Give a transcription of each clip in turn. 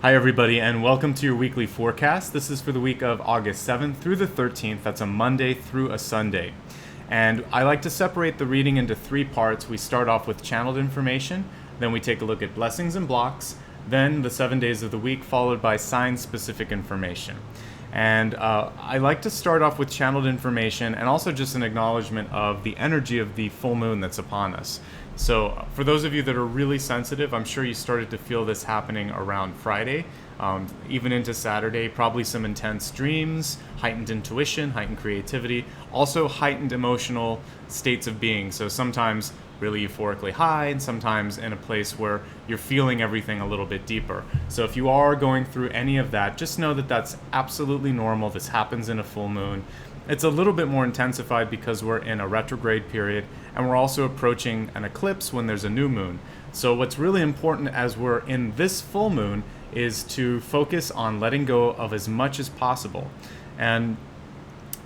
Hi, everybody, and welcome to your weekly forecast. This is for the week of August 7th through the 13th. That's a Monday through a Sunday. And I like to separate the reading into three parts. We start off with channeled information, then we take a look at blessings and blocks, then the 7 days of the week, followed by sign-specific information. And I like to start off with channeled information and also just an acknowledgement of the energy of the full moon that's upon us. So for those of you that are really sensitive, I'm sure you started to feel this happening around Friday, even into Saturday, probably some intense dreams, heightened intuition, heightened creativity, also heightened emotional states of being. So sometimes really euphorically high and sometimes in a place where you're feeling everything a little bit deeper. So if you are going through any of that, just know that that's absolutely normal. This happens in a full moon. It's a little bit more intensified because we're in a retrograde period and we're also approaching an eclipse when there's a new moon. So what's really important as we're in this full moon is to focus on letting go of as much as possible. And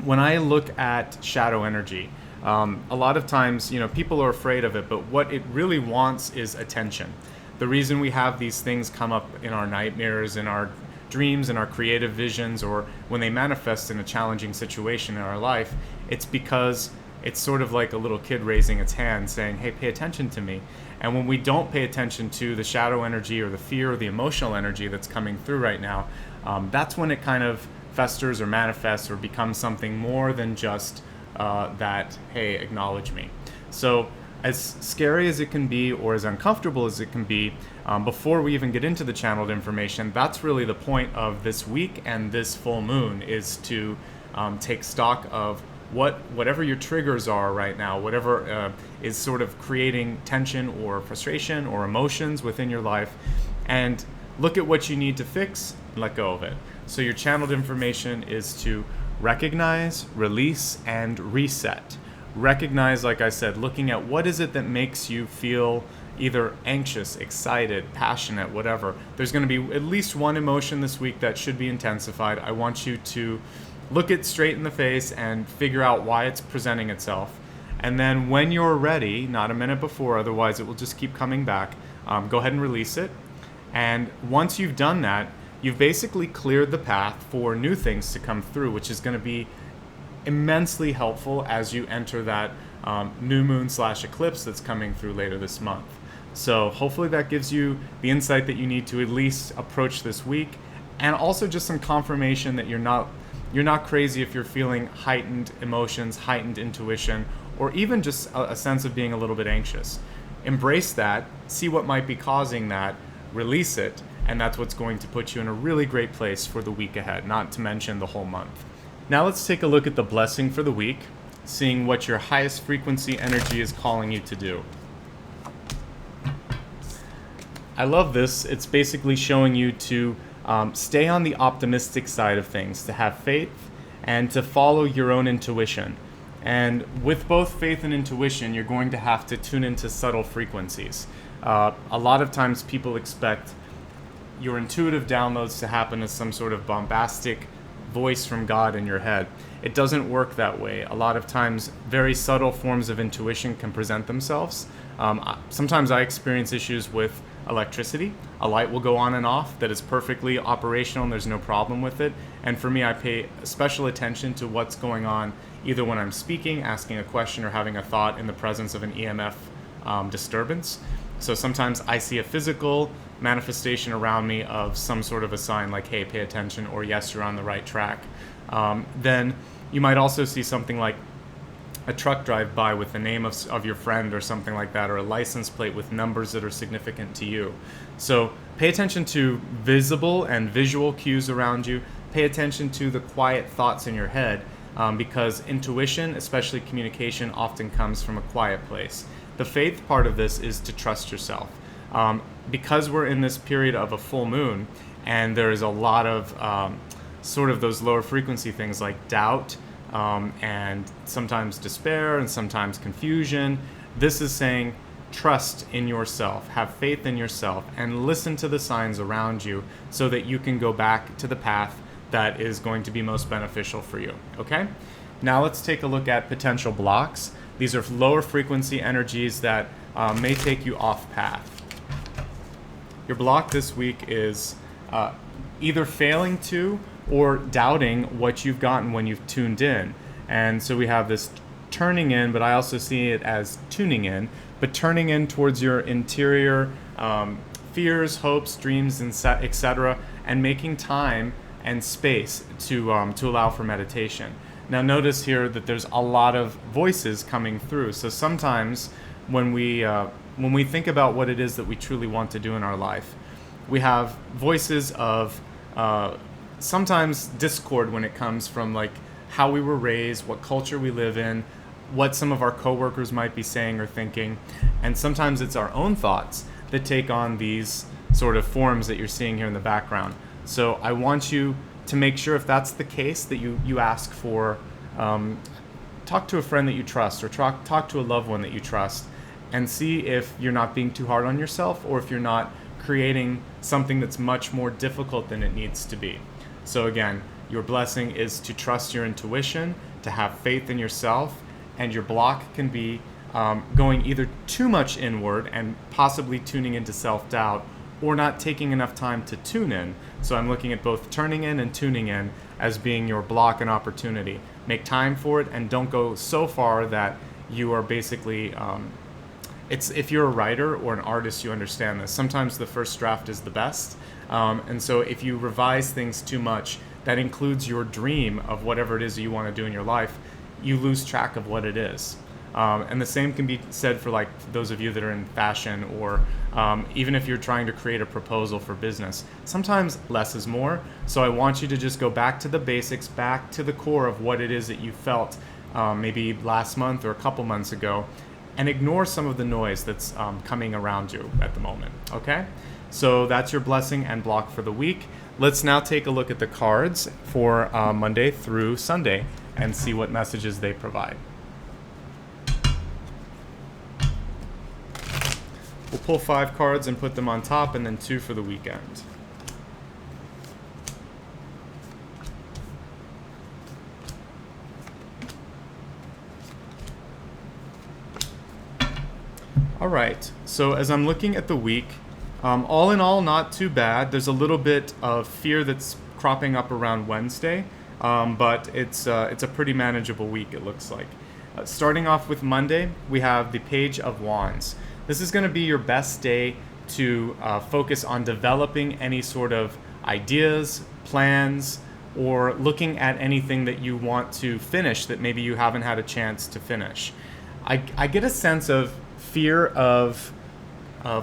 when I look at shadow energy, a lot of times, people are afraid of it, but what it really wants is attention. The reason we have these things come up in our nightmares, in our dreams, in our creative visions, or when they manifest in a challenging situation in our life, it's because it's sort of like a little kid raising its hand saying, hey, pay attention to me. And when we don't pay attention to the shadow energy or the fear or the emotional energy that's coming through right now, that's when it kind of festers or manifests or becomes something more than just that, hey, acknowledge me. So as scary as it can be or as uncomfortable as it can be, before we even get into the channeled information, that's really the point of this week and this full moon, is to take stock of whatever your triggers are right now, whatever is sort of creating tension or frustration or emotions within your life, and look at what you need to fix and let go of it. So your channeled information is to recognize, release, and reset. Recognize, like I said, looking at what is it that makes you feel either anxious, excited, passionate, whatever. There's going to be at least one emotion this week that should be intensified. I want you to look it straight in the face and figure out why it's presenting itself. And then when you're ready, not a minute before, otherwise it will just keep coming back, go ahead and release it. And once you've done that, you've basically cleared the path for new things to come through, which is going to be immensely helpful as you enter that new moon / eclipse that's coming through later this month. So hopefully that gives you the insight that you need to at least approach this week, and also just some confirmation that you're not crazy if you're feeling heightened emotions, heightened intuition, or even just a sense of being a little bit anxious. Embrace that, see what might be causing that, release it, and that's what's going to put you in a really great place for the week ahead, not to mention the whole month. Now let's take a look at the blessing for the week, seeing what your highest frequency energy is calling you to do. I love this. It's basically showing you to stay on the optimistic side of things, to have faith and to follow your own intuition. And with both faith and intuition, you're going to have to tune into subtle frequencies. A lot of times people expect your intuitive downloads to happen as some sort of bombastic voice from God in your head. It doesn't work that way. A lot of times very subtle forms of intuition can present themselves. Sometimes I experience issues with electricity. A light will go on and off that is perfectly operational and there's no problem with it. And for me, I pay special attention to what's going on either when I'm speaking, asking a question, or having a thought in the presence of an EMF disturbance. So sometimes I see a physical manifestation around me of some sort of a sign like, hey, pay attention, or yes, you're on the right track. Then you might also see something like a truck drive by with the name of your friend or something like that, or a license plate with numbers that are significant to you. So pay attention to visible and visual cues around you. Pay attention to the quiet thoughts in your head, because intuition, especially communication, often comes from a quiet place. The faith part of this is to trust yourself. Because we're in this period of a full moon, and there is a lot of sort of those lower frequency things like doubt, and sometimes despair, and sometimes confusion. This is saying trust in yourself, have faith in yourself, and listen to the signs around you so that you can go back to the path that is going to be most beneficial for you, okay? Now let's take a look at potential blocks. These are lower frequency energies that may take you off path. Your block this week is either failing to or doubting what you've gotten when you've tuned in. And so we have this turning in, but I also see it as tuning in, but turning in towards your interior fears, hopes, dreams, and etc., and making time and space to allow for meditation. Now notice here that there's a lot of voices coming through. So sometimes when we think about what it is that we truly want to do in our life, we have voices of sometimes discord when it comes from like how we were raised, what culture we live in, what some of our coworkers might be saying or thinking, and sometimes it's our own thoughts that take on these sort of forms that you're seeing here in the background. So I want you to make sure, if that's the case, that you ask for, talk to a friend that you trust, or talk to a loved one that you trust, and see if you're not being too hard on yourself, or if you're not creating something that's much more difficult than it needs to be. So again, your blessing is to trust your intuition, to have faith in yourself, and your block can be going either too much inward and possibly tuning into self-doubt, or not taking enough time to tune in. So I'm looking at both turning in and tuning in as being your block and opportunity. Make time for it, and don't go so far that you are basically, if you're a writer or an artist, you understand this. Sometimes the first draft is the best. And so if you revise things too much, that includes your dream of whatever it is that you want to do in your life, you lose track of what it is. And the same can be said for like those of you that are in fashion, or even if you're trying to create a proposal for business. Sometimes less is more. So I want you to just go back to the basics, back to the core of what it is that you felt maybe last month or a couple months ago, and ignore some of the noise that's coming around you at the moment, okay? So that's your blessing and block for the week. Let's now take a look at the cards for Monday through Sunday and see what messages they provide. We'll pull 5 cards and put them on top, and then 2 for the weekend. All right, so as I'm looking at the week, all in all, not too bad. There's a little bit of fear that's cropping up around Wednesday, but it's a pretty manageable week, it looks like. Starting off with Monday, we have the Page of Wands. This is going to be your best day to focus on developing any sort of ideas, plans, or looking at anything that you want to finish that maybe you haven't had a chance to finish. I get a sense of fear of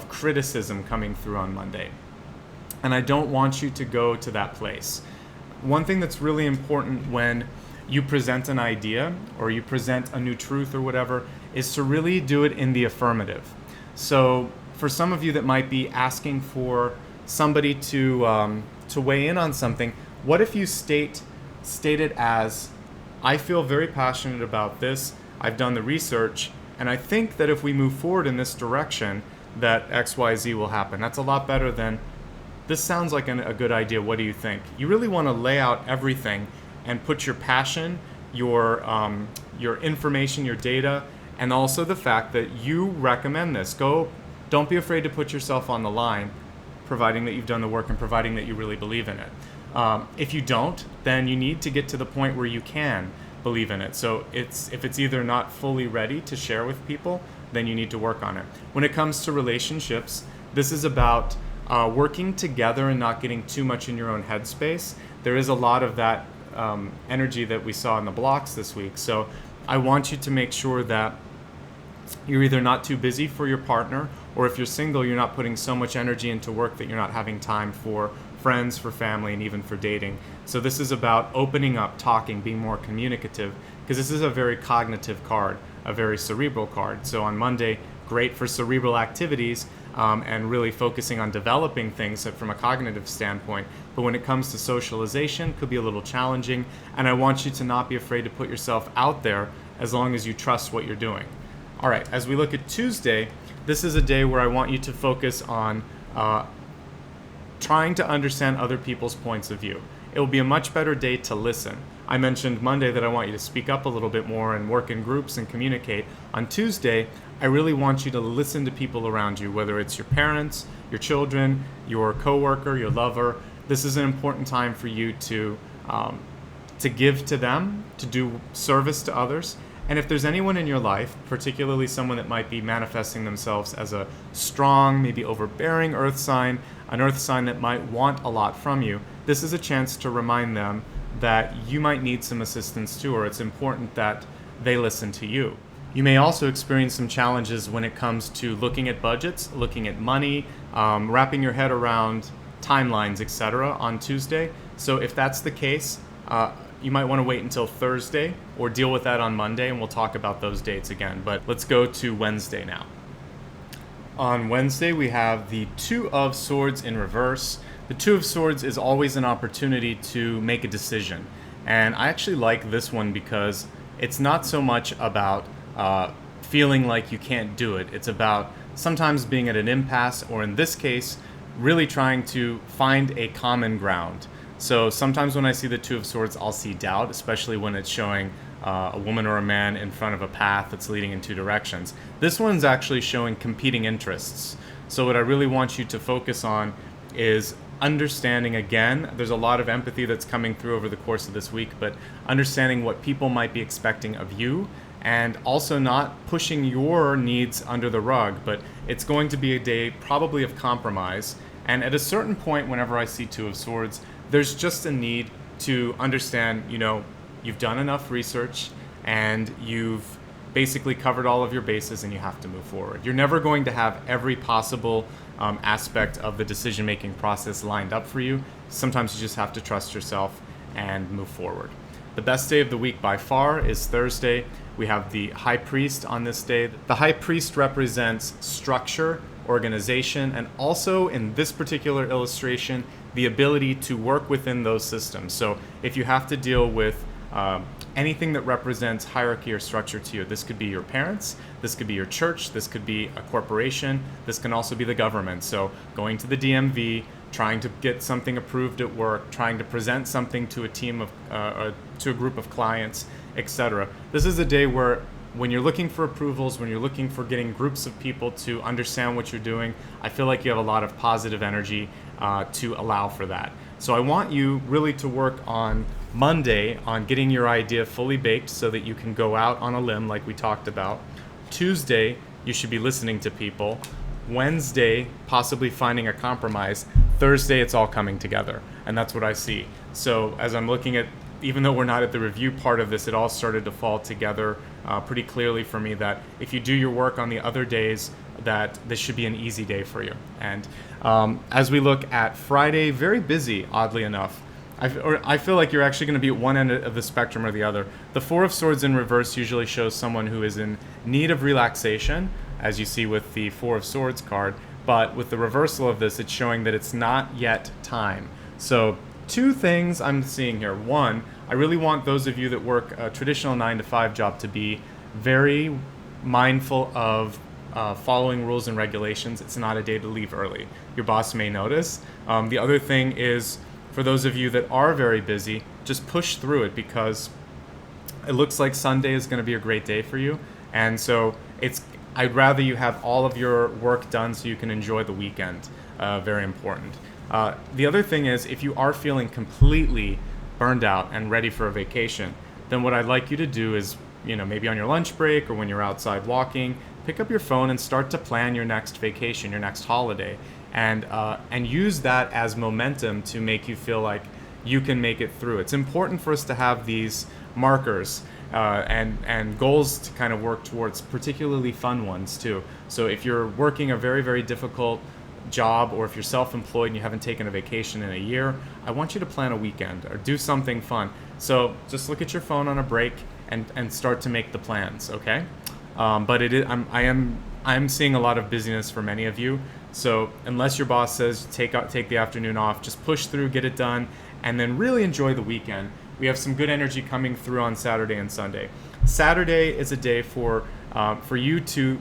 criticism coming through on Monday, and I don't want you to go to that place. One thing that's really important when you present an idea or you present a new truth or whatever is to really do it in the affirmative. So for some of you that might be asking for somebody to weigh in on something, what if you state it as, I feel very passionate about this, I've done the research, and I think that if we move forward in this direction, that XYZ will happen. That's a lot better than, this sounds like a good idea, what do you think? You really want to lay out everything and put your passion, your information, your data, and also the fact that you recommend this. Don't be afraid to put yourself on the line, providing that you've done the work and providing that you really believe in it. If you don't, then you need to get to the point where you can believe in it. So if it's either not fully ready to share with people, then you need to work on it. When it comes to relationships, this is about working together and not getting too much in your own headspace. There is a lot of that energy that we saw in the blocks this week. So I want you to make sure that you're either not too busy for your partner, or if you're single, you're not putting so much energy into work that you're not having time for friends, for family, and even for dating. So this is about opening up, talking, being more communicative, because this is a very cognitive card, a very cerebral card. So on Monday, great for cerebral activities and really focusing on developing things from a cognitive standpoint. But when it comes to socialization, it could be a little challenging. And I want you to not be afraid to put yourself out there as long as you trust what you're doing. All right, as we look at Tuesday, this is a day where I want you to focus on trying to understand other people's points of view. It will be a much better day to listen. I mentioned Monday that I want you to speak up a little bit more and work in groups and communicate. On Tuesday, I really want you to listen to people around you, whether it's your parents, your children, your coworker, your lover, This is an important time for you to give to them, to do service to others. And if there's anyone in your life, particularly someone that might be manifesting themselves as a strong, maybe overbearing earth sign, an earth sign that might want a lot from you, this is a chance to remind them that you might need some assistance too, or it's important that they listen to you. You may also experience some challenges when it comes to looking at budgets, looking at money, wrapping your head around timelines, etc. on Tuesday. So if that's the case, you might want to wait until Thursday or deal with that on Monday, and we'll talk about those dates again. But let's go to Wednesday now. On Wednesday, we have the Two of Swords in reverse. The Two of Swords is always an opportunity to make a decision. And I actually like this one because it's not so much about feeling like you can't do it. It's about sometimes being at an impasse, or in this case, really trying to find a common ground. So sometimes when I see the Two of Swords, I'll see doubt, especially when it's showing a woman or a man in front of a path that's leading in two directions. This one's actually showing competing interests. So what I really want you to focus on is understanding, again, there's a lot of empathy that's coming through over the course of this week, but understanding what people might be expecting of you, and also not pushing your needs under the rug. But it's going to be a day probably of compromise. And at a certain point, whenever I see Two of Swords, there's just a need to understand, you've done enough research and you've basically covered all of your bases and you have to move forward. You're never going to have every possible aspect of the decision-making process lined up for you. Sometimes you just have to trust yourself and move forward. The best day of the week by far is Thursday. We have the High Priest on this day. The High Priest represents structure, organization, and also in this particular illustration, the ability to work within those systems. So if you have to deal with anything that represents hierarchy or structure to you, this could be your parents, this could be your church, this could be a corporation, this can also be the government. So going to the DMV, trying to get something approved at work, trying to present something to a team of, to a group of clients, etc. This is a day where when you're looking for approvals, when you're looking for getting groups of people to understand what you're doing, I feel like you have a lot of positive energy to allow for that. So I want you really to work on Monday on getting your idea fully baked so that you can go out on a limb like we talked about. Tuesday, you should be listening to people. Wednesday, possibly finding a compromise. Thursday, it's all coming together. And that's what I see. So as I'm looking at, even though we're not at the review part of this, it all started to fall together pretty clearly for me that if you do your work on the other days, that this should be an easy day for you. And as we look at Friday, very busy, oddly enough. I feel like you're actually going to be at one end of the spectrum or the other. The Four of Swords in reverse usually shows someone who is in need of relaxation, as you see with the Four of Swords card. But with the reversal of this, it's showing that it's not yet time. So two things I'm seeing here. One, I really want those of you that work a traditional 9-to-5 job to be very mindful of following rules and regulations. It's not a day to leave early. Your boss may notice. The other thing is, for those of you that are very busy, just push through it, because it looks like Sunday is going to be a great day for you. And so I'd rather you have all of your work done so you can enjoy the weekend. Very important. The other thing is, if you are feeling completely burned out and ready for a vacation, then what I'd like you to do is, maybe on your lunch break or when you're outside walking, pick up your phone and start to plan your next vacation, your next holiday, and use that as momentum to make you feel like you can make it through. It's important for us to have these markers and goals to kind of work towards, particularly fun ones too. So if you're working a very, very difficult job, or if you're self-employed and you haven't taken a vacation in a year, I want you to plan a weekend or do something fun. So just look at your phone on a break and start to make the plans, okay? But I'm seeing a lot of busyness for many of you. So unless your boss says take the afternoon off, just push through, get it done, and then really enjoy the weekend. We have some good energy coming through on Saturday and Sunday. Saturday is a day for you to,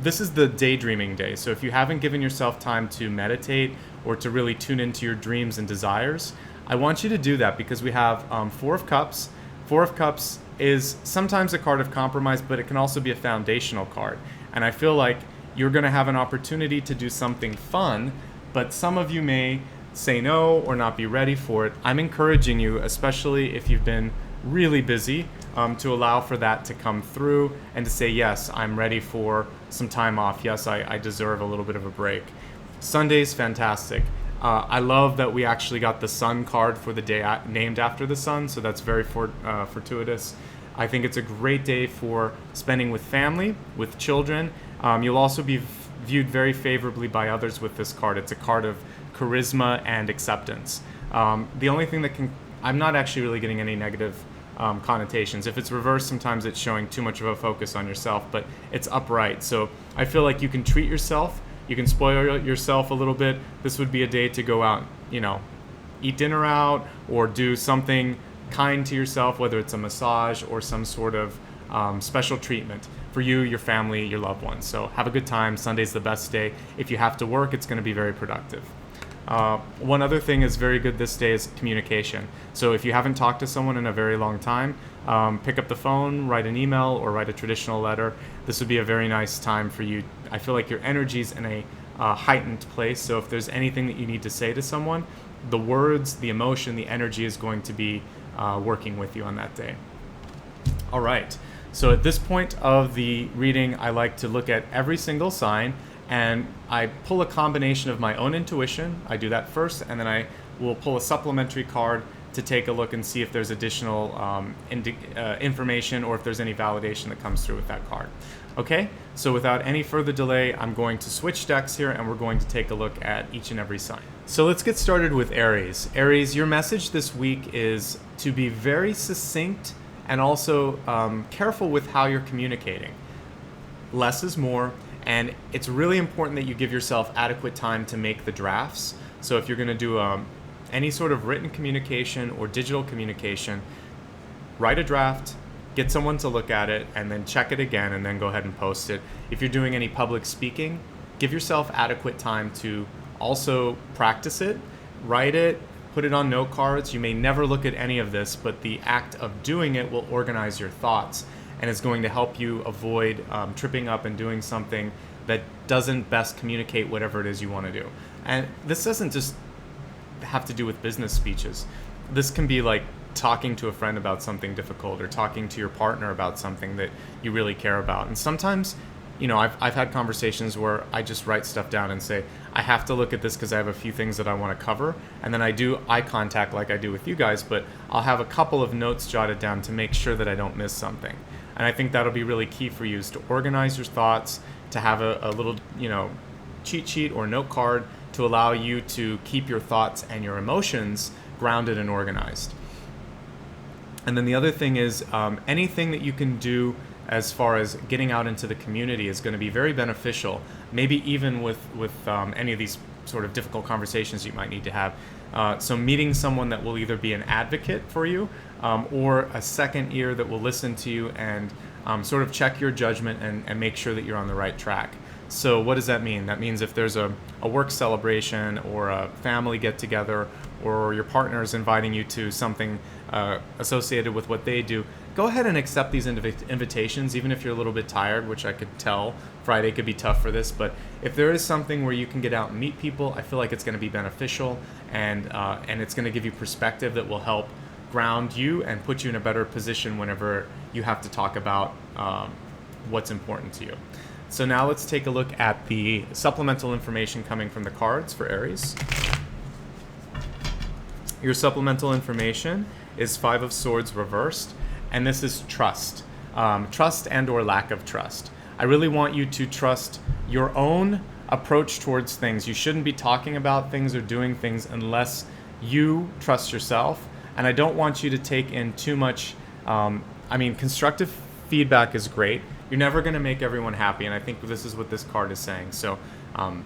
this is the daydreaming day. So if you haven't given yourself time to meditate or to really tune into your dreams and desires, I want you to do that, because we have Four of Cups. Four of Cups is sometimes a card of compromise, but it can also be a foundational card. And I feel like you're going to have an opportunity to do something fun, but some of you may say no or not be ready for it. I'm encouraging you, especially if you've been really busy, to allow for that to come through and to say, yes, I'm ready for some time off. Yes, I deserve a little bit of a break. Sunday's fantastic. I love that we actually got the sun card for the day named after the sun, so that's very fortuitous. I think it's a great day for spending with family, with children. You'll also be viewed very favorably by others with this card. It's a card of charisma and acceptance. The only thing that I'm not actually really getting any negative connotations. If it's reversed, sometimes it's showing too much of a focus on yourself, but it's upright. So I feel like you can treat yourself, you can spoil yourself a little bit. This would be a day to go out, eat dinner out or do something kind to yourself, whether it's a massage or some sort of special treatment for you, your family, your loved ones. So have a good time. Sunday's the best day. If you have to work, it's going to be very productive. One other thing is very good this day is communication. So if you haven't talked to someone in a very long time, pick up the phone, write an email, or write a traditional letter. This would be a very nice time for you. I feel like your energy's in a heightened place. So if there's anything that you need to say to someone, the words, the emotion, the energy is going to be working with you on that day. All right. So at this point of the reading, I like to look at every single sign and I pull a combination of my own intuition. I do that first, and then I will pull a supplementary card to take a look and see if there's additional information or if there's any validation that comes through with that card. Okay, so without any further delay, I'm going to switch decks here and we're going to take a look at each and every sign. So let's get started with Aries. Aries, your message this week is to be very succinct and also careful with how you're communicating. Less is more. And it's really important that you give yourself adequate time to make the drafts. So if you're going to do any sort of written communication or digital communication, write a draft, get someone to look at it, and then check it again, and then go ahead and post it. If you're doing any public speaking, give yourself adequate time to also practice it, write it, put it on note cards. You may never look at any of this, but the act of doing it will organize your thoughts. And it's going to help you avoid tripping up and doing something that doesn't best communicate whatever it is you want to do. And this doesn't just have to do with business speeches. This can be like talking to a friend about something difficult or talking to your partner about something that you really care about. And sometimes, I've had conversations where I just write stuff down and say, I have to look at this because I have a few things that I want to cover. And then I do eye contact like I do with you guys, but I'll have a couple of notes jotted down to make sure that I don't miss something. And I think that'll be really key for you, is to organize your thoughts, to have a little, cheat sheet or note card to allow you to keep your thoughts and your emotions grounded and organized. And then the other thing is anything that you can do as far as getting out into the community is going to be very beneficial, maybe even with any of these sort of difficult conversations you might need to have. So meeting someone that will either be an advocate for you or a second ear that will listen to you and sort of check your judgment and make sure that you're on the right track. So what does that mean? That means if there's a work celebration or a family get-together or your partner is inviting you to something associated with what they do, go ahead and accept these invitations, even if you're a little bit tired, which I could tell Friday could be tough for this. But if there is something where you can get out and meet people, I feel like it's going to be beneficial, and it's going to give you perspective that will help ground you and put you in a better position whenever you have to talk about what's important to you. So now let's take a look at the supplemental information coming from the cards for Aries. Your supplemental information is Five of Swords reversed, and this is trust. Trust and or lack of trust. I really want you to trust your own approach towards things. You shouldn't be talking about things or doing things unless you trust yourself. And I don't want you to take in too much, constructive feedback is great. You're never going to make everyone happy, and I think this is what this card is saying. So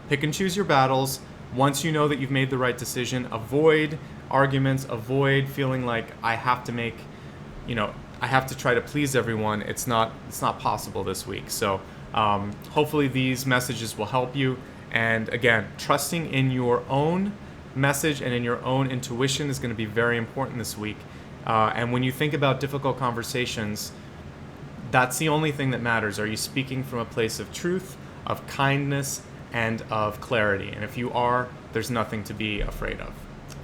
pick and choose your battles. Once you know that you've made the right decision, avoid arguments, avoid feeling like I have to try to please everyone. It's not possible this week. So hopefully these messages will help you. And again, trusting in your own message and in your own intuition is going to be very important this week. And when you think about difficult conversations, that's the only thing that matters. Are you speaking from a place of truth, of kindness, and of clarity? And if you are, there's nothing to be afraid of.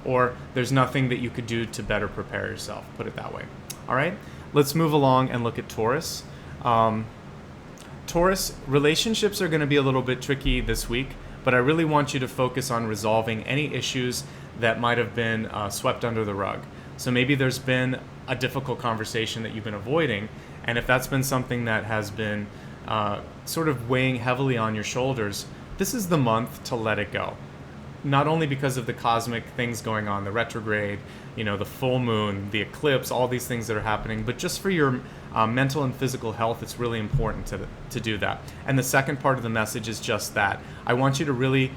or there's nothing that you could do to better prepare yourself, put it that way. All right, let's move along and look at Taurus. Taurus, relationships are going to be a little bit tricky this week, but I really want you to focus on resolving any issues that might have been swept under the rug. So maybe there's been a difficult conversation that you've been avoiding, and if that's been something that has been sort of weighing heavily on your shoulders, this is the month to let it go. Not only because of the cosmic things going on, the retrograde, the full moon, the eclipse, all these things that are happening, but just for your mental and physical health, it's really important to do that. And the second part of the message is just that. I want you to really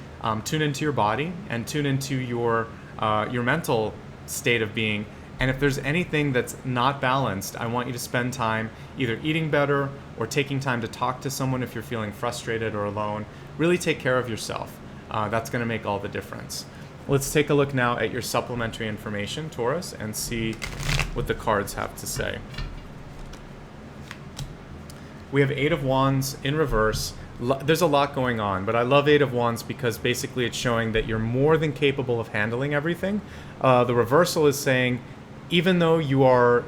tune into your body and tune into your mental state of being. And if there's anything that's not balanced, I want you to spend time either eating better or taking time to talk to someone if you're feeling frustrated or alone. Really take care of yourself. That's going to make all the difference. Let's take a look now at your supplementary information, Taurus, and see what the cards have to say. We have Eight of Wands in reverse. There's a lot going on, but I love Eight of Wands because basically it's showing that you're more than capable of handling everything. The reversal is saying, even though you are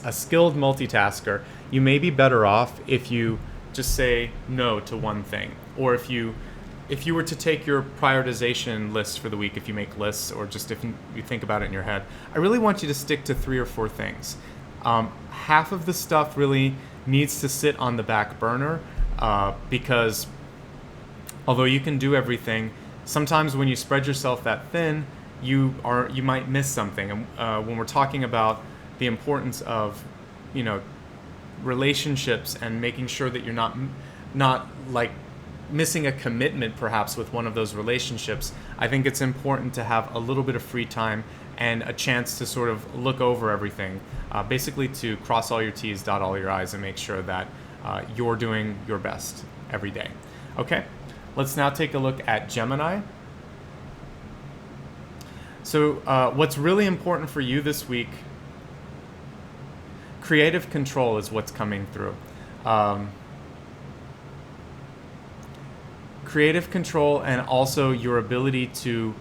a skilled multitasker, you may be better off if you just say no to one thing, or if you were to take your prioritization list for the week, if you make lists, or just if you think about it in your head, I really want you to stick to 3 or 4 things. Half of the stuff really needs to sit on the back burner because although you can do everything, sometimes when you spread yourself that thin, you might miss something. And when we're talking about the importance of, relationships and making sure that you're not like missing a commitment perhaps with one of those relationships, I think it's important to have a little bit of free time and a chance to sort of look over everything, basically to cross all your T's, dot all your I's, and make sure that you're doing your best every day. Okay, let's now take a look at Gemini. So what's really important for you this week, creative control is what's coming through. Creative control, and also your ability to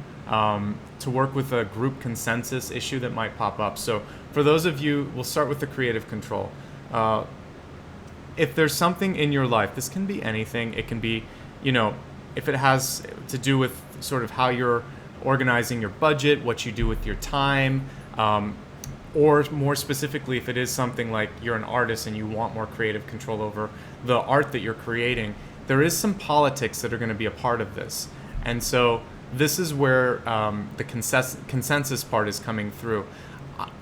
work with a group consensus issue that might pop up. So for those of you, we'll start with the creative control. If there's something in your life, this can be anything. It can be, if it has to do with sort of how you're organizing your budget, what you do with your time, or more specifically, if it is something like you're an artist and you want more creative control over the art that you're creating, there is some politics that are going to be a part of this. And so this is where the consensus part is coming through.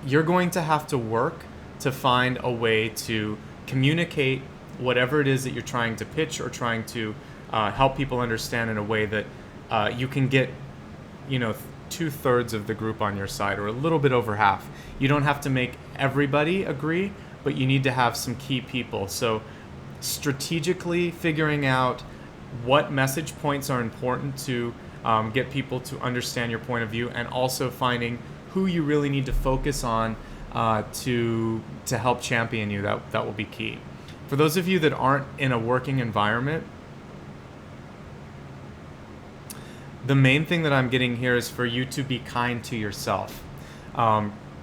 You're going to have to work to find a way to communicate whatever it is that you're trying to pitch or trying to help people understand in a way that you can get, 2/3 of the group on your side, or a little bit over half. You don't have to make everybody agree, but you need to have some key people. So strategically figuring out what message points are important to get people to understand your point of view, and also finding who you really need to focus on to help champion you. That will be key. For those of you that aren't in a working environment, the main thing that I'm getting here is for you to be kind to yourself.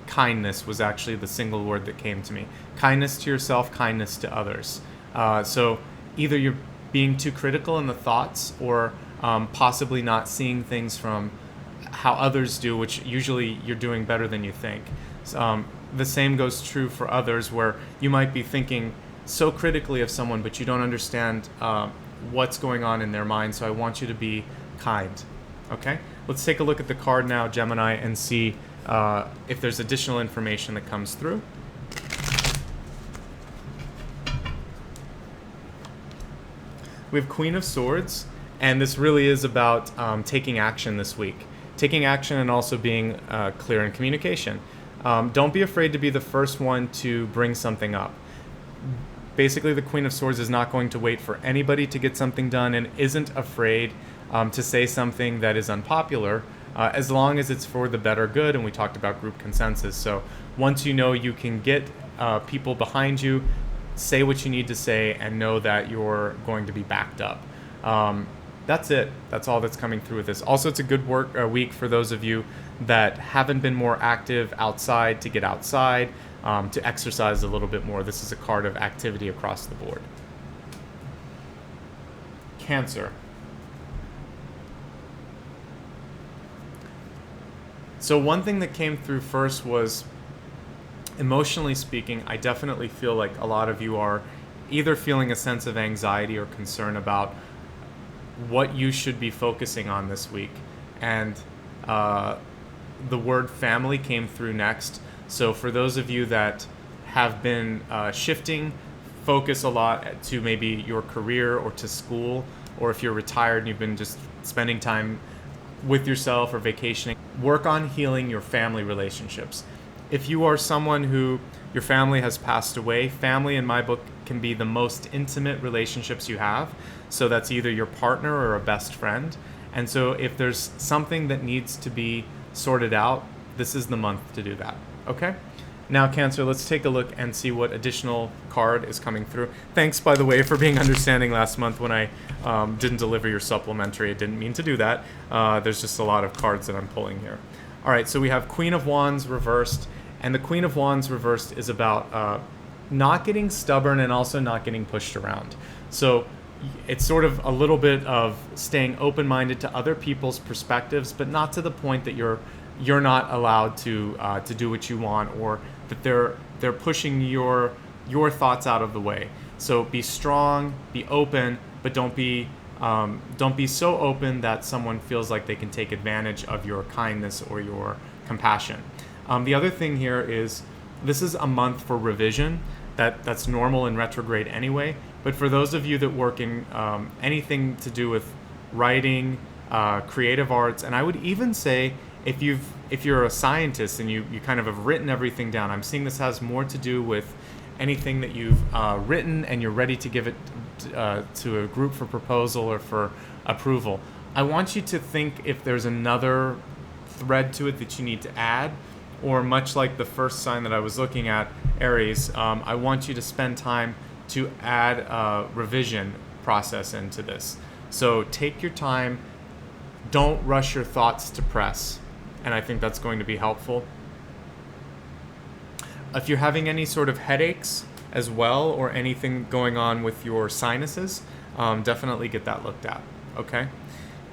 Kindness was actually the single word that came to me. Kindness to yourself, kindness to others. So either you're being too critical in the thoughts, or possibly not seeing things from how others do, which usually you're doing better than you think. The same goes true for others, where you might be thinking so critically of someone, but you don't understand what's going on in their mind. So I want you to be kind. Okay, let's take a look at the card now, Gemini, and see if there's additional information that comes through. We have Queen of Swords, and this really is about taking action this week. Taking action and also being clear in communication. Don't be afraid to be the first one to bring something up. Basically, the Queen of Swords is not going to wait for anybody to get something done, and isn't afraid to say something that is unpopular, as long as it's for the better good. And we talked about group consensus. So once you know you can get people behind you, say what you need to say, and know that you're going to be backed up. That's it. That's all that's coming through with this. Also, it's a good week for those of you that haven't been more active outside, to get outside, to exercise a little bit more. This is a card of activity across the board. Cancer. So one thing that came through first was, emotionally speaking, I definitely feel like a lot of you are either feeling a sense of anxiety or concern about what you should be focusing on this week. And the word family came through next. So for those of you that have been shifting focus a lot to maybe your career or to school, or if you're retired and you've been just spending time with yourself or vacationing, work on healing your family relationships. If you are someone who your family has passed away, family in my book can be the most intimate relationships you have. So that's either your partner or a best friend. And so if there's something that needs to be sorted out, this is the month to do that. Okay? Now, Cancer, let's take a look and see what additional card is coming through. Thanks, by the way, for being understanding last month when I didn't deliver your supplementary. I didn't mean to do that. There's just a lot of cards that I'm pulling here. All right, so we have Queen of Wands reversed. And the Queen of Wands reversed is about not getting stubborn and also not getting pushed around. So it's sort of a little bit of staying open-minded to other people's perspectives, but not to the point that you're not allowed to do what you want, or that they're pushing your thoughts out of the way. So be strong, be open, but don't be so open that someone feels like they can take advantage of your kindness or your compassion. The other thing here is, this is a month for revision. That's normal in retrograde anyway. But for those of you that work in anything to do with writing, creative arts, and I would even say if you're a scientist and you kind of have written everything down, I'm seeing this has more to do with anything that you've written and you're ready to give it to a group for proposal or for approval. I want you to think if there's another thread to it that you need to add. Or much like the first sign that I was looking at, Aries, I want you to spend time to add a revision process into this. So take your time, don't rush your thoughts to press, and I think that's going to be helpful. If you're having any sort of headaches as well, or anything going on with your sinuses, definitely get that looked at, okay?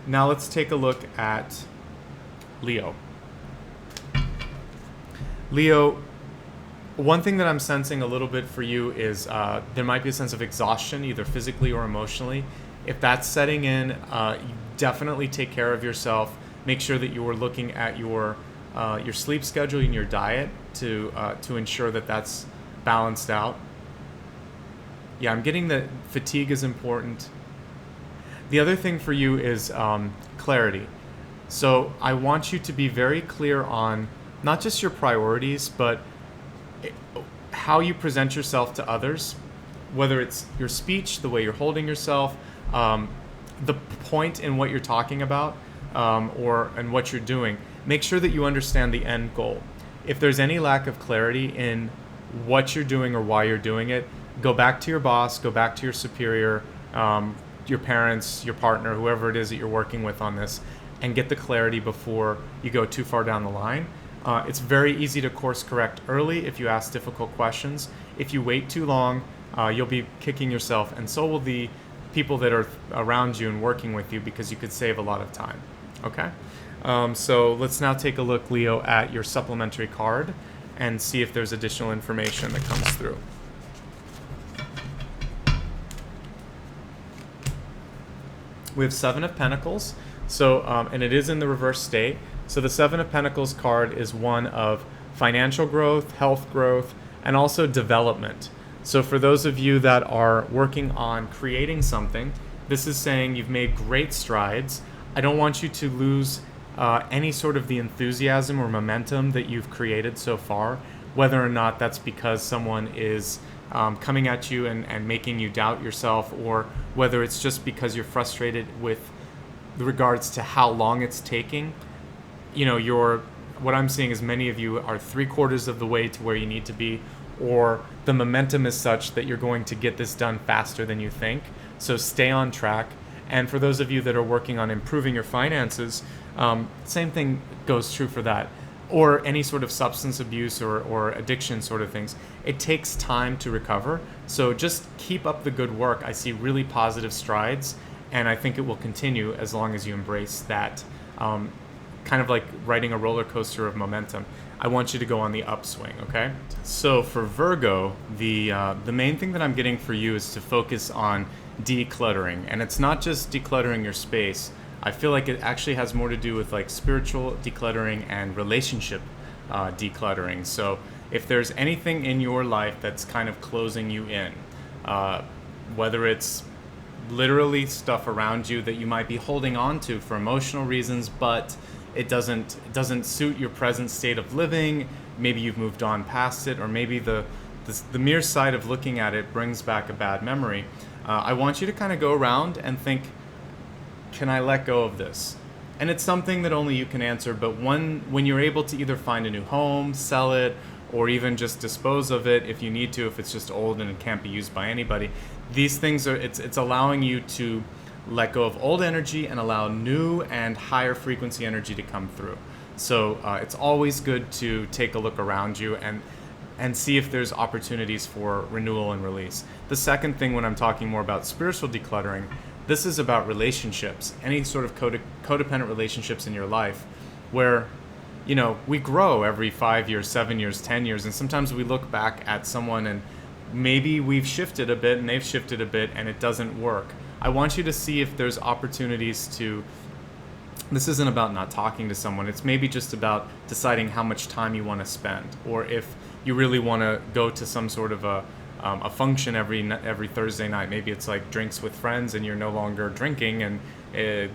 Now let's take a look at Leo. Leo, one thing that I'm sensing a little bit for you is there might be a sense of exhaustion, either physically or emotionally. If that's setting in, you definitely take care of yourself. Make sure that you are looking at your sleep schedule and your diet to ensure that that's balanced out. Yeah, I'm getting that fatigue is important. The other thing for you is clarity. So I want you to be very clear on not just your priorities, but how you present yourself to others, whether it's your speech, the way you're holding yourself, the point in what you're talking about, and what you're doing. Make sure that you understand the end goal. If there's any lack of clarity in what you're doing or why you're doing it, go back to your boss, go back to your superior, your parents, your partner, whoever it is that you're working with on this, and get the clarity before you go too far down the line. It's very easy to course correct early if you ask difficult questions. If you wait too long, you'll be kicking yourself, and so will the people that are around you and working with you, because you could save a lot of time. Okay? So let's now take a look, Leo, at your supplementary card and see if there's additional information that comes through. We have Seven of Pentacles, so and it is in the reverse state. So the Seven of Pentacles card is one of financial growth, health growth, and also development. So for those of you that are working on creating something, this is saying you've made great strides. I don't want you to lose any sort of the enthusiasm or momentum that you've created so far, whether or not that's because someone is coming at you and making you doubt yourself, or whether it's just because you're frustrated with regards to how long it's taking. What I'm seeing is many of you are 3/4 of the way to where you need to be, or the momentum is such that you're going to get this done faster than you think. So stay on track. And for those of you that are working on improving your finances, same thing, goes true for that, or any sort of substance abuse or addiction sort of things. It takes time to recover. So just keep up the good work. I see really positive strides, and I think it will continue as long as you embrace that, kind of like riding a roller coaster of momentum. I want you to go on the upswing, okay? So for Virgo, the main thing that I'm getting for you is to focus on decluttering. And it's not just decluttering your space. I feel like it actually has more to do with like spiritual decluttering and relationship decluttering. So if there's anything in your life that's kind of closing you in, whether it's literally stuff around you that you might be holding on to for emotional reasons, but it doesn't suit your present state of living. Maybe you've moved on past it, or maybe the mere sight of looking at it brings back a bad memory. I want you to kind of go around and think, can I let go of this? And it's something that only you can answer, but when you're able to either find a new home, sell it, or even just dispose of it if you need to, if it's just old and it can't be used by anybody, these things it's allowing you to let go of old energy and allow new and higher frequency energy to come through. So it's always good to take a look around you and see if there's opportunities for renewal and release. The second thing, when I'm talking more about spiritual decluttering, this is about relationships, any sort of codependent relationships in your life where, we grow every 5 years, 7 years, 10 years, and sometimes we look back at someone and maybe we've shifted a bit and they've shifted a bit and it doesn't work. I want you to see if there's opportunities to, this isn't about not talking to someone, it's maybe just about deciding how much time you want to spend, or if you really want to go to some sort of a function every Thursday night. Maybe it's like drinks with friends and you're no longer drinking and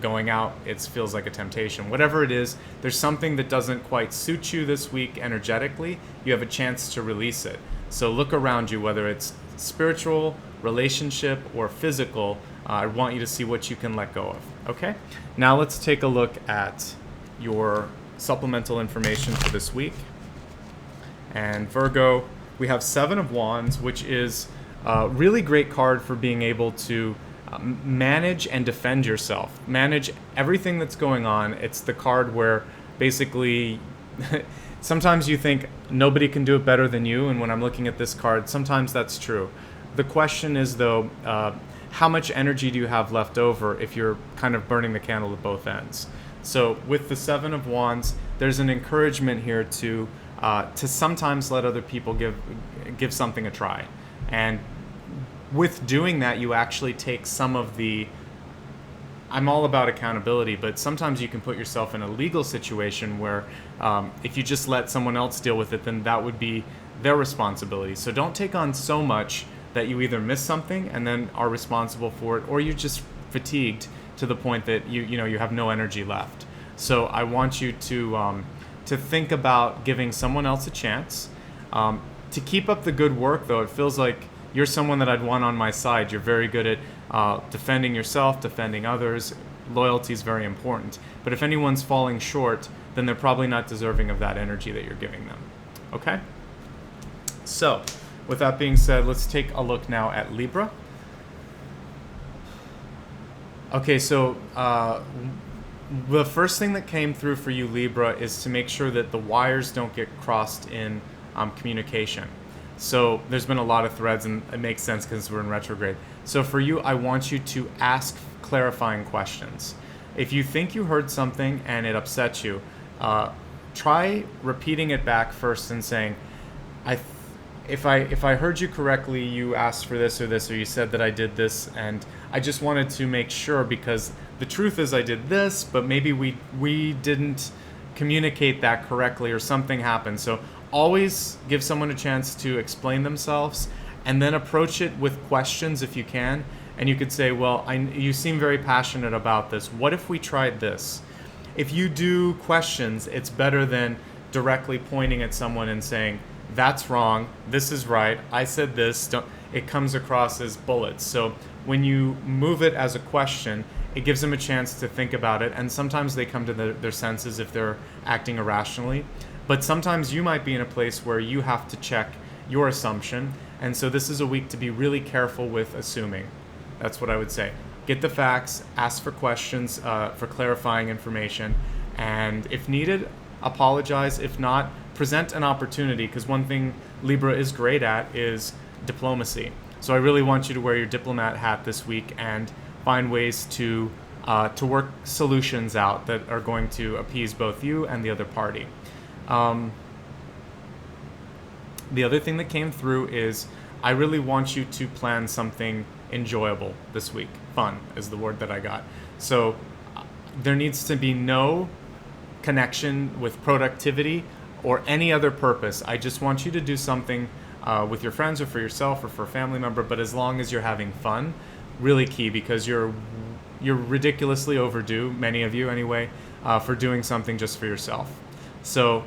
going out, it feels like a temptation. Whatever it is, there's something that doesn't quite suit you this week energetically, you have a chance to release it. So look around you, whether it's spiritual, relationship, or physical. I want you to see what you can let go of, okay? Now let's take a look at your supplemental information for this week. And Virgo, we have Seven of Wands, which is a really great card for being able to manage and defend yourself. Manage everything that's going on. It's the card where basically sometimes you think nobody can do it better than you, and when I'm looking at this card, sometimes that's true. The question is, though, how much energy do you have left over if you're kind of burning the candle at both ends? So with the Seven of Wands, there's an encouragement here to sometimes let other people give something a try. And with doing that, you actually take some of the, I'm all about accountability, but sometimes you can put yourself in a legal situation where if you just let someone else deal with it, then that would be their responsibility. So don't take on so much that you either miss something and then are responsible for it, or you're just fatigued to the point that you have no energy left. So I want you to think about giving someone else a chance. To keep up the good work, though, it feels like you're someone that I'd want on my side. You're very good at defending yourself, defending others. Loyalty is very important. But if anyone's falling short, then they're probably not deserving of that energy that you're giving them. Okay? So, with that being said, let's take a look now at Libra. Okay, so the first thing that came through for you, Libra, is to make sure that the wires don't get crossed in communication. So there's been a lot of threads, and it makes sense because we're in retrograde. So for you, I want you to ask clarifying questions. If you think you heard something and it upsets you, try repeating it back first and saying, if I heard you correctly, you asked for this, or you said that I did this, and I just wanted to make sure, because the truth is I did this, but maybe we didn't communicate that correctly, or something happened. So always give someone a chance to explain themselves, and then approach it with questions if you can. And you could say, well, you seem very passionate about this. What if we tried this? If you do questions, it's better than directly pointing at someone and saying, that's wrong, this is right, I said this. It comes across as bullets. So when you move it as a question, it gives them a chance to think about it, and sometimes they come to their senses if they're acting irrationally. But sometimes you might be in a place where you have to check your assumption, and so this is a week to be really careful with assuming. That's what I would say. Get the facts, ask for questions for clarifying information, and if needed, apologize. If not, present an opportunity, because one thing Libra is great at is diplomacy. So I really want you to wear your diplomat hat this week and find ways to work solutions out that are going to appease both you and the other party. The other thing that came through is I really want you to plan something enjoyable this week. Fun is the word that I got. So there needs to be no connection with productivity or any other purpose. I just want you to do something with your friends or for yourself or for a family member, but as long as you're having fun, really key, because you're ridiculously overdue, many of you anyway, for doing something just for yourself. So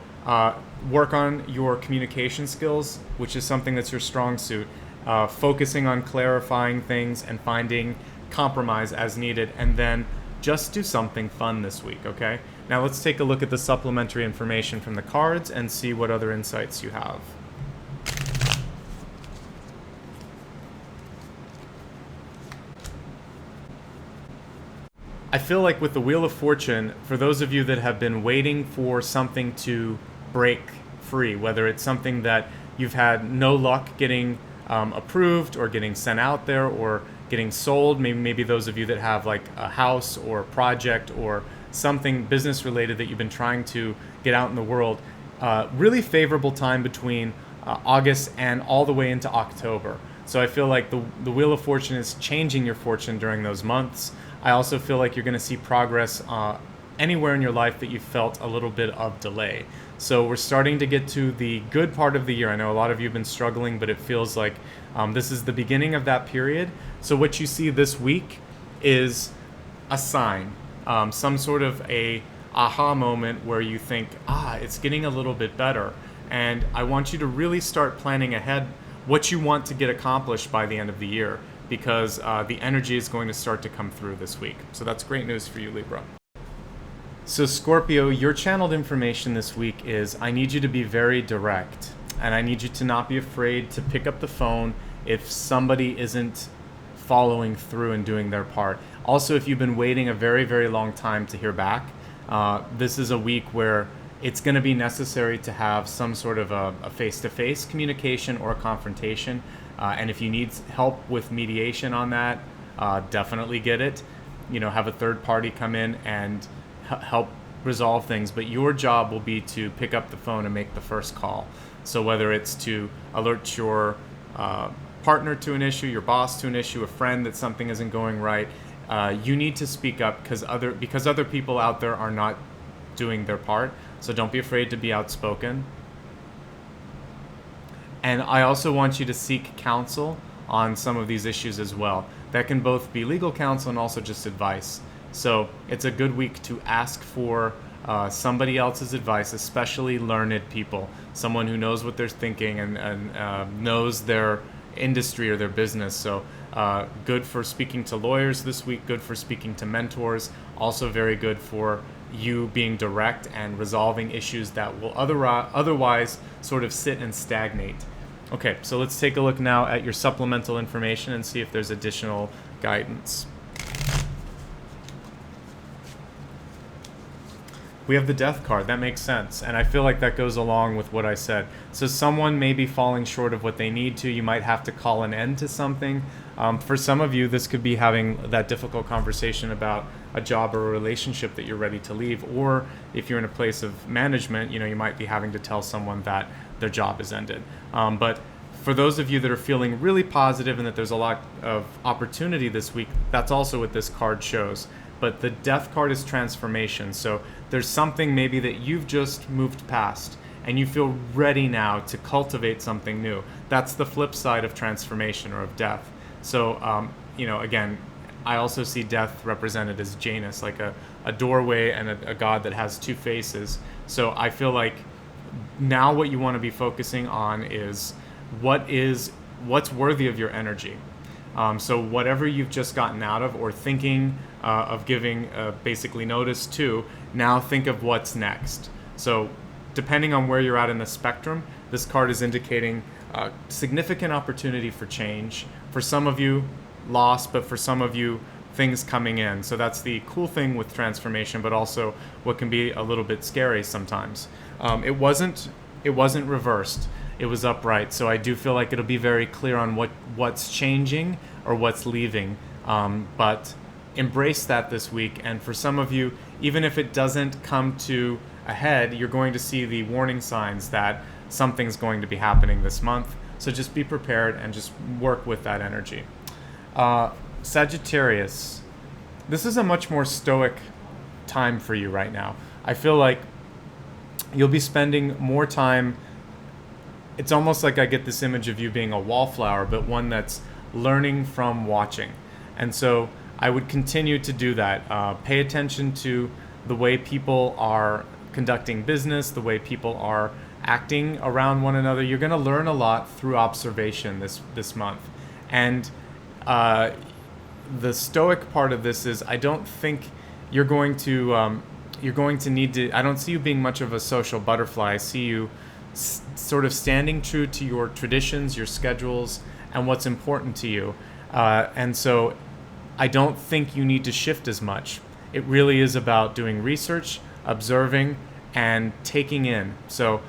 work on your communication skills, which is something that's your strong suit. Focusing on clarifying things and finding compromise as needed, and then just do something fun this week, okay? Now let's take a look at the supplementary information from the cards and see what other insights you have. I feel like with the Wheel of Fortune, for those of you that have been waiting for something to break free, whether it's something that you've had no luck getting approved or getting sent out there or getting sold, maybe those of you that have like a house or a project or something business related that you've been trying to get out in the world, really favorable time between August and all the way into October. So I feel like the Wheel of Fortune is changing your fortune during those months. I also feel like you're going to see progress anywhere in your life that you felt a little bit of delay. So we're starting to get to the good part of the year. I know a lot of you have been struggling, but it feels like this is the beginning of that period. So what you see this week is a sign, some sort of a aha moment where you think, it's getting a little bit better. And I want you to really start planning ahead what you want to get accomplished by the end of the year, because the energy is going to start to come through this week. So that's great news for you, Libra. So Scorpio, your channeled information this week is I need you to be very direct, and I need you to not be afraid to pick up the phone if somebody isn't following through and doing their part. Also, if you've been waiting a very, very long time to hear back, this is a week where it's going to be necessary to have some sort of a face-to-face communication or a confrontation. And if you need help with mediation on that, definitely get it. Have a third party come in and help resolve things. But your job will be to pick up the phone and make the first call. So whether it's to alert your partner to an issue, your boss to an issue, a friend that something isn't going right, you need to speak up because other people out there are not doing their part. So don't be afraid to be outspoken. And I also want you to seek counsel on some of these issues as well. That can both be legal counsel and also just advice. So it's a good week to ask for somebody else's advice, especially learned people, someone who knows what they're thinking and knows their industry or their business. So good for speaking to lawyers this week, good for speaking to mentors, also very good for you being direct and resolving issues that will otherwise sort of sit and stagnate. Okay, so let's take a look now at your supplemental information and see if there's additional guidance. We have the Death card. That makes sense. And I feel like that goes along with what I said. So someone may be falling short of what they need to. You might have to call an end to something. For some of you, this could be having that difficult conversation about a job or a relationship that you're ready to leave. Or if you're in a place of management, you might be having to tell someone that their job is ended. But for those of you that are feeling really positive and that there's a lot of opportunity this week, that's also what this card shows. But the Death card is transformation. So there's something maybe that you've just moved past and you feel ready now to cultivate something new. That's the flip side of transformation or of death. So, again, I also see death represented as Janus, like a doorway and a god that has two faces. So I feel like now what you want to be focusing on is what's worthy of your energy. So whatever you've just gotten out of or thinking of giving basically notice to, now think of what's next. So depending on where you're at in the spectrum, this card is indicating significant opportunity for change. For some of you, loss, but for some of you, things coming in. So that's the cool thing with transformation, but also what can be a little bit scary sometimes. It wasn't reversed. It was upright. So I do feel like it'll be very clear on what's changing or what's leaving. But embrace that this week. And for some of you, even if it doesn't come to a head, you're going to see the warning signs that something's going to be happening this month. So just be prepared and just work with that energy. Sagittarius, this is a much more stoic time for you right now. I feel like you'll be spending more time. It's almost like I get this image of you being a wallflower, but one that's learning from watching. And so I would continue to do that. Pay attention to the way people are conducting business, the way people are acting around one another. You're going to learn a lot through observation this month. And the stoic part of this is I don't think you're going to need to. I don't see you being much of a social butterfly. I see you sort of standing true to your traditions, your schedules, and what's important to you. And so I don't think you need to shift as much. It really is about doing research, observing, and taking in. So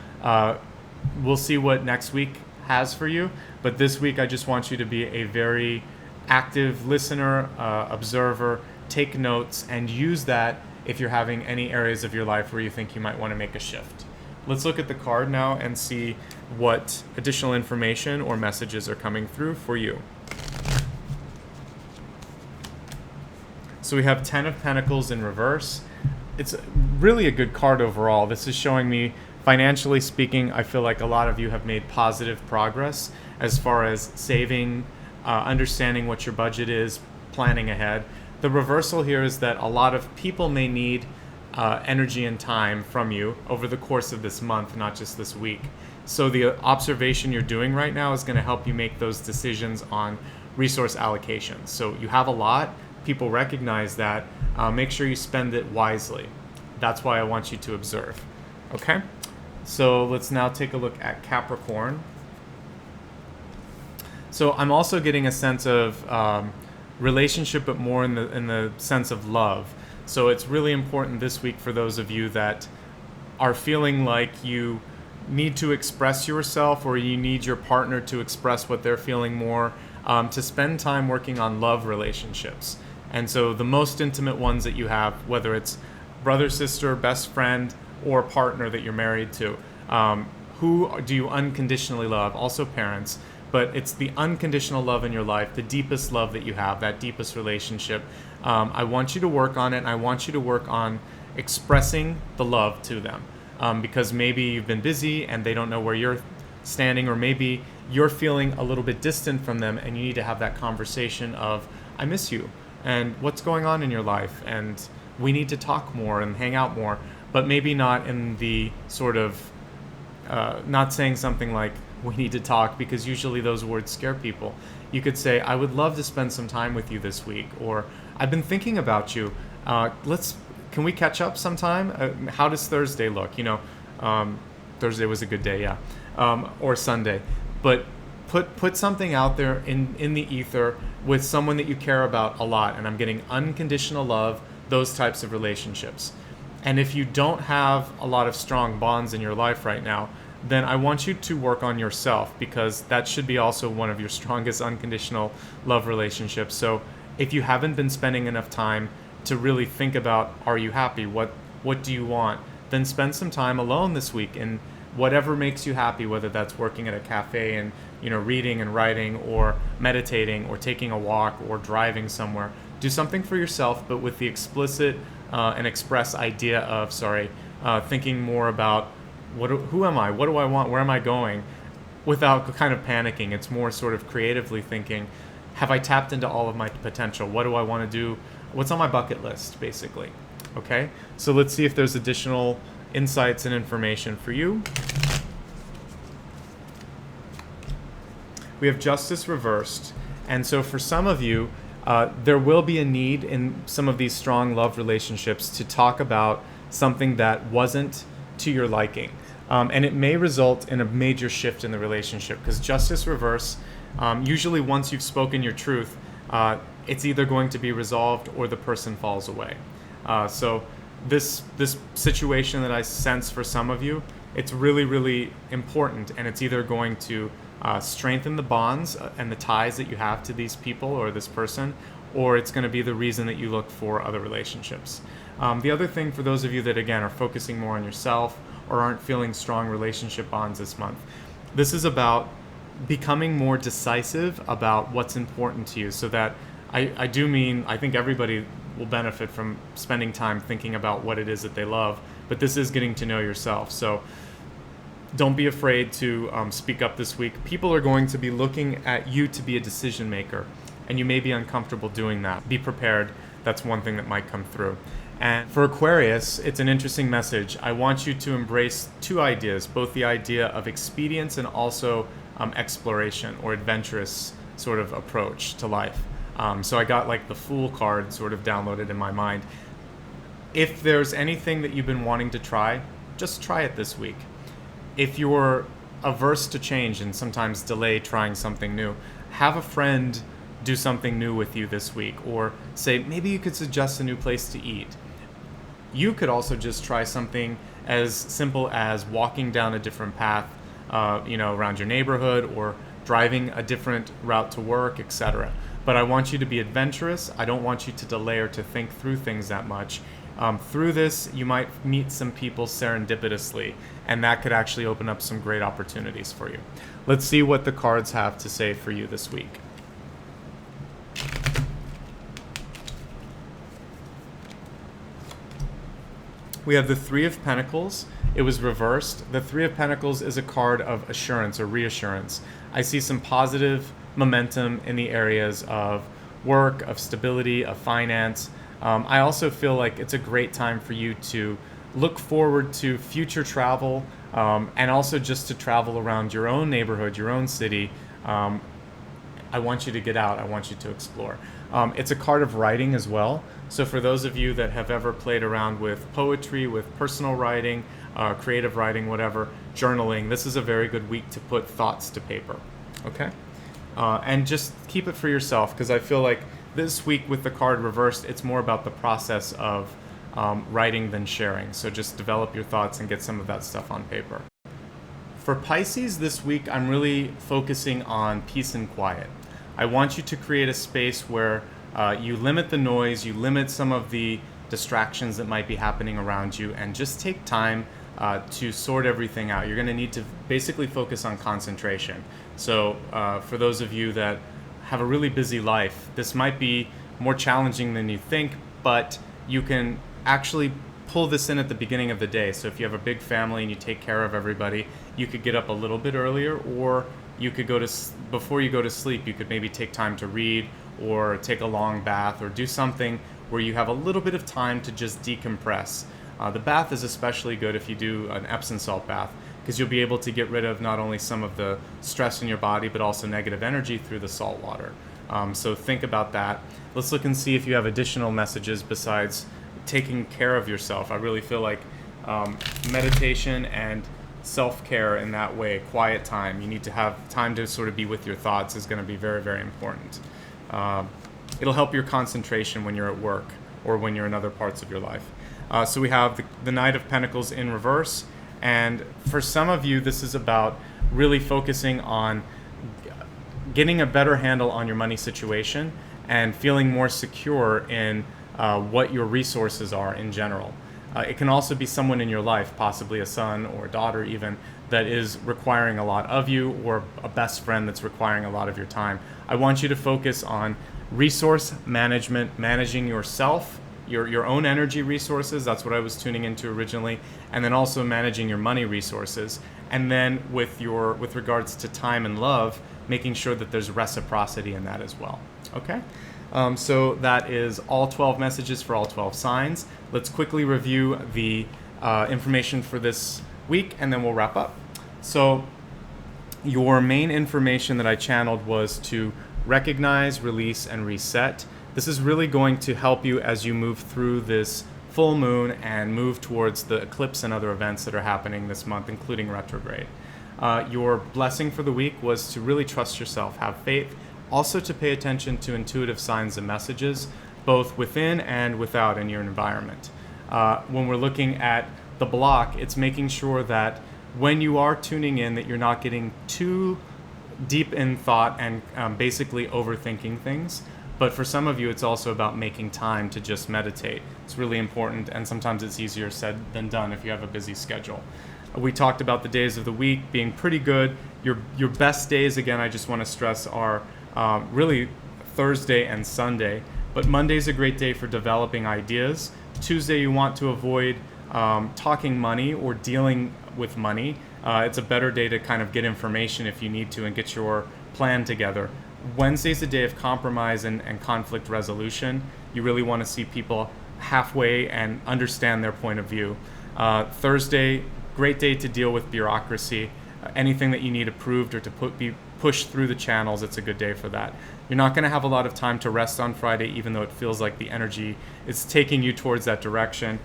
we'll see what next week has for you. But this week, I just want you to be a very active listener, observer, take notes, and use that if you're having any areas of your life where you think you might want to make a shift. Let's look at the card now and see what additional information or messages are coming through for you. So we have 10 of Pentacles in reverse. It's really a good card overall. This is showing me, financially speaking, I feel like a lot of you have made positive progress as far as saving, understanding what your budget is, planning ahead. The reversal here is that a lot of people may need energy and time from you over the course of this month, not just this week. So the observation you're doing right now is going to help you make those decisions on resource allocations. So you have a lot. People recognize that. Make sure you spend it wisely. That's why I want you to observe. Okay? So let's now take a look at Capricorn. So I'm also getting a sense of relationship, but more in the sense of love. So it's really important this week for those of you that are feeling like you need to express yourself, or you need your partner to express what they're feeling more, to spend time working on love relationships. And so the most intimate ones that you have, whether it's brother, sister, best friend, or partner that you're married to, who do you unconditionally love? Also parents. But it's the unconditional love in your life, the deepest love that you have, that deepest relationship. I want you to work on it, and I want you to work on expressing the love to them. Because maybe you've been busy and they don't know where you're standing, or maybe you're feeling a little bit distant from them, and you need to have that conversation of, I miss you, and what's going on in your life, and we need to talk more and hang out more, but maybe not in the sort of, not saying something like, we need to talk, because usually those words scare people. You could say, I would love to spend some time with you this week, or I've been thinking about you. Can we catch up sometime? How does Thursday look? Thursday was a good day, yeah. Or Sunday. But put something out there in the ether with someone that you care about a lot. And I'm getting unconditional love, those types of relationships. And if you don't have a lot of strong bonds in your life right now, then I want you to work on yourself, because that should be also one of your strongest unconditional love relationships. So if you haven't been spending enough time to really think about, are you happy? What do you want? Then spend some time alone this week in whatever makes you happy, whether that's working at a cafe and reading and writing, or meditating, or taking a walk, or driving somewhere. Do something for yourself, but with the explicit and express idea of, thinking more about who am I? What do I want? Where am I going? Without kind of panicking. It's more sort of creatively thinking, have I tapped into all of my potential? What do I want to do? What's on my bucket list, basically? Okay, so let's see if there's additional insights and information for you. We have Justice reversed. And so for some of you, there will be a need in some of these strong love relationships to talk about something that wasn't to your liking. And it may result in a major shift in the relationship, because Justice reverse, usually once you've spoken your truth, it's either going to be resolved or the person falls away. So this situation that I sense for some of you, it's really, really important, and it's either going to strengthen the bonds and the ties that you have to these people or this person, or it's going to be the reason that you look for other relationships. The other thing for those of you that, again, are focusing more on yourself or aren't feeling strong relationship bonds this month, this is about becoming more decisive about what's important to you, so that I do mean, I think everybody will benefit from spending time thinking about what it is that they love, but this is getting to know yourself. So don't be afraid to speak up this week. People are going to be looking at you to be a decision maker, and you may be uncomfortable doing that. Be prepared. That's one thing that might come through. And for Aquarius, it's an interesting message. I want you to embrace two ideas, both the idea of expedience and also exploration or adventurous sort of approach to life. So I got like the Fool card sort of downloaded in my mind. If there's anything that you've been wanting to try, just try it this week. If you're averse to change and sometimes delay trying something new, have a friend do something new with you this week, or say maybe you could suggest a new place to eat. You could also just try something as simple as walking down a different path, around your neighborhood, or driving a different route to work, etc. But I want you to be adventurous. I don't want you to delay or to think through things that much. Through this, you might meet some people serendipitously, and that could actually open up some great opportunities for you. Let's see what the cards have to say for you this week. We have the Three of Pentacles. It was reversed. The Three of Pentacles is a card of assurance or reassurance. I see some positive momentum in the areas of work, of stability, of finance. I also feel like it's a great time for you to look forward to future travel, and also just to travel around your own neighborhood, your own city. I want you to get out. I want you to explore. It's a card of writing as well. So for those of you that have ever played around with poetry, with personal writing, creative writing, whatever, journaling, this is a very good week to put thoughts to paper. Okay? And just keep it for yourself, because I feel like this week with the card reversed, it's more about the process of writing than sharing. So just develop your thoughts and get some of that stuff on paper. For Pisces this week, I'm really focusing on peace and quiet. I want you to create a space where you limit the noise, you limit some of the distractions that might be happening around you, and just take time to sort everything out. You're going to need to basically focus on concentration. So for those of you that have a really busy life, this might be more challenging than you think, but you can actually pull this in at the beginning of the day. So if you have a big family and you take care of everybody, you could get up a little bit earlier, or you could before you go to sleep, you could maybe take time to read or take a long bath or do something where you have a little bit of time to just decompress. The bath is especially good if you do an Epsom salt bath, because you'll be able to get rid of not only some of the stress in your body, but also negative energy through the salt water. So think about that. Let's look and see if you have additional messages besides taking care of yourself. I really feel like meditation and self-care in that way, quiet time, you need to have time to sort of be with your thoughts, is going to be very, very important. It'll help your concentration when you're at work or when you're in other parts of your life. So we have the Knight of Pentacles in reverse. And for some of you, this is about really focusing on getting a better handle on your money situation and feeling more secure in what your resources are in general. It can also be someone in your life, possibly a son or a daughter even, that is requiring a lot of you, or a best friend that's requiring a lot of your time. I want you to focus on resource management, managing yourself, your own energy resources. That's what I was tuning into originally. And then also managing your money resources. And then with regards to time and love, making sure that there's reciprocity in that as well. Okay? So that is all 12 messages for all 12 signs. Let's quickly review the information for this week, and then we'll wrap up. So your main information that I channeled was to recognize, release, and reset. This is really going to help you as you move through this full moon and move towards the eclipse and other events that are happening this month, including retrograde. Your blessing for the week was to really trust yourself, have faith, Also to pay attention to intuitive signs and messages, both within and without in your environment. When we're looking at the block, it's making sure that when you are tuning in, that you're not getting too deep in thought and basically overthinking things. But for some of you, it's also about making time to just meditate. It's really important, and sometimes it's easier said than done if you have a busy schedule. We talked about the days of the week being pretty good. Your best days, again, I just want to stress, are really Thursday and Sunday. But Monday's a great day for developing ideas. Tuesday, you want to avoid talking money or dealing with money. It's a better day to kind of get information if you need to and get your plan together. Wednesday's a day of compromise and conflict resolution. You really want to see people halfway and understand their point of view. Thursday, great day to deal with bureaucracy. Anything that you need approved or to be pushed through the channels, it's a good day for that. You're not going to have a lot of time to rest on Friday, even though it feels like the energy is taking you towards that direction.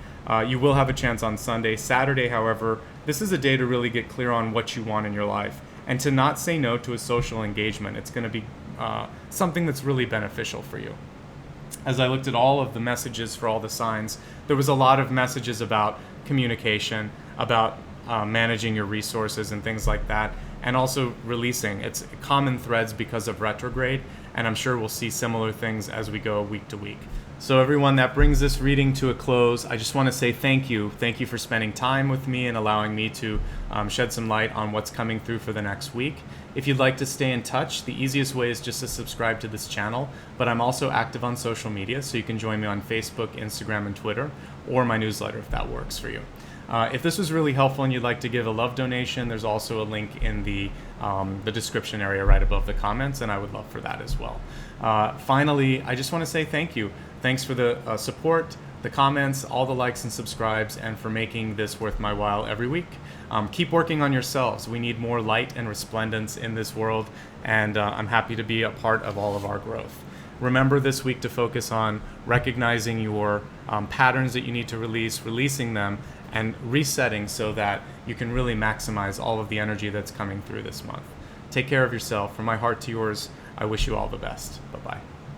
You will have a chance on Sunday. Saturday, however, this is a day to really get clear on what you want in your life and to not say no to a social engagement. It's going to be something that's really beneficial for you. As I looked at all of the messages for all the signs, there was a lot of messages about communication, about managing your resources and things like that, and also releasing. It's common threads because of retrograde, and I'm sure we'll see similar things as we go week to week. So everyone, that brings this reading to a close. I just want to say thank you. Thank you for spending time with me and allowing me to shed some light on what's coming through for the next week. If you'd like to stay in touch, the easiest way is just to subscribe to this channel, but I'm also active on social media, so you can join me on Facebook, Instagram, and Twitter, or my newsletter if that works for you. If this was really helpful and you'd like to give a love donation, there's also a link in the description area right above the comments, and I would love for that as well. Finally, I just want to say thank you. Thanks for the support, the comments, all the likes and subscribes, and for making this worth my while every week. Keep working on yourselves. We need more light and resplendence in this world, and I'm happy to be a part of all of our growth. Remember this week to focus on recognizing your patterns that you need to release, releasing them, and resetting so that you can really maximize all of the energy that's coming through this month. Take care of yourself. From my heart to yours, I wish you all the best. Bye-bye.